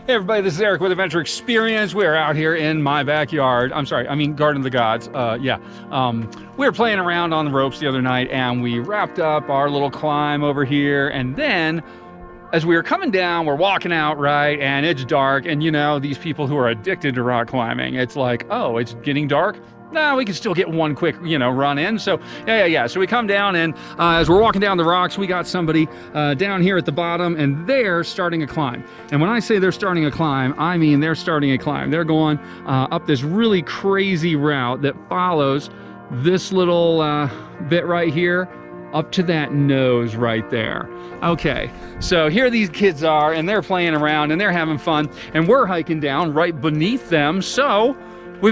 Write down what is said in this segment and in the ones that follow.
Hey everybody, this is Eric with Adventure Experience. We're out here in my backyard. I'm sorry, I mean Garden of the Gods. We were playing around on the ropes the other night and we wrapped up our little climb over here. And then as we were coming down, we're walking out, right? And it's dark. And you know, these people who are addicted to rock climbing, it's like, oh, it's getting dark. No, we can still get one quick, run in. So, yeah. So we come down and as we're walking down the rocks, we got somebody down here at the bottom and they're starting a climb. And when I say they're starting a climb, I mean they're starting a climb. They're going up this really crazy route that follows this little bit right here up to that nose right there. Okay, so here these kids are and they're playing around and they're having fun and we're hiking down right beneath them. So we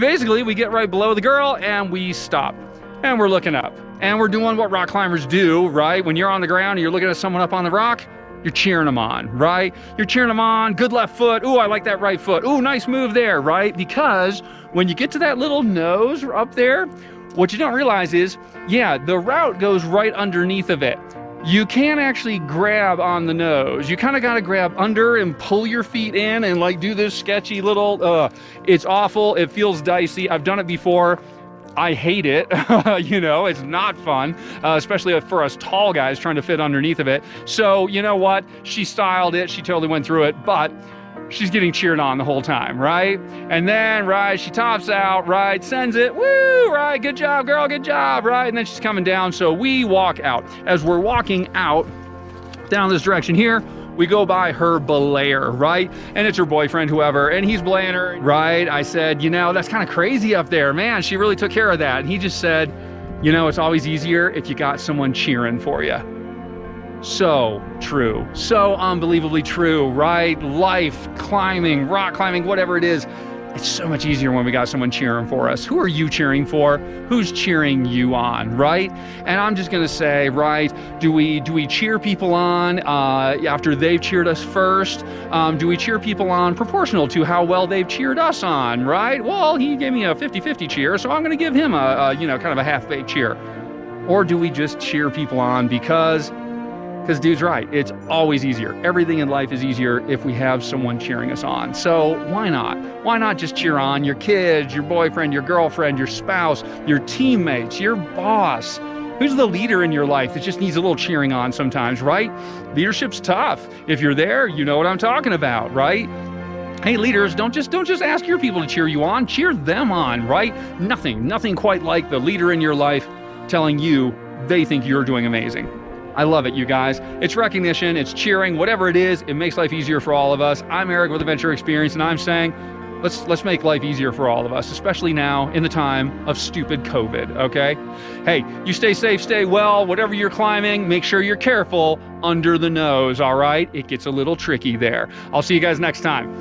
get right below the girl and we stop and we're looking up and we're doing what rock climbers do, right? When you're on the ground and you're looking at someone up on the rock, you're cheering them on, right? You're cheering them on, good left foot. Ooh, I like that right foot. Ooh, nice move there, right? Because when you get to that little nose up there, what you don't realize is, yeah, the route goes right underneath of it. You can't actually grab on the nose. You kind of got to grab under and pull your feet in and like do this sketchy little, it's awful. It feels dicey. I've done it before. I hate it. It's not fun, especially for us tall guys trying to fit underneath of it. So you know what? She styled it. She totally went through it, but she's getting cheered on the whole time, right? And then, right, she tops out, right, sends it, woo, right, good job, girl, good job, right? And then she's coming down, so we walk out. As we're walking out down this direction here, we go by her belayer, right? And it's her boyfriend, whoever, and he's belaying her, right? I said, that's kind of crazy up there, man. She really took care of that. And he just said, it's always easier if you got someone cheering for you. So true, so unbelievably true, right? Life, climbing, rock climbing, whatever it is, it's so much easier when we got someone cheering for us. Who are you cheering for? Who's cheering you on, right? And I'm just gonna say, right, do we cheer people on after they've cheered us first? Do we cheer people on proportional to how well they've cheered us on, right? Well, he gave me a 50-50 cheer, so I'm gonna give him a kind of a half-baked cheer. Or do we just cheer people on because dude's right, it's always easier. Everything in life is easier if we have someone cheering us on. So why not? Why not just cheer on your kids, your boyfriend, your girlfriend, your spouse, your teammates, your boss? Who's the leader in your life that just needs a little cheering on sometimes, right? Leadership's tough. If you're there, you know what I'm talking about, right? Hey leaders, don't just ask your people to cheer you on, cheer them on, right? Nothing quite like the leader in your life telling you they think you're doing amazing. I love it, you guys. It's recognition, it's cheering, whatever it is, it makes life easier for all of us. I'm Eric with Adventure Experience, and I'm saying, let's make life easier for all of us, especially now in the time of stupid COVID, okay? Hey, you stay safe, stay well, whatever you're climbing, make sure you're careful under the nose, all right? It gets a little tricky there. I'll see you guys next time.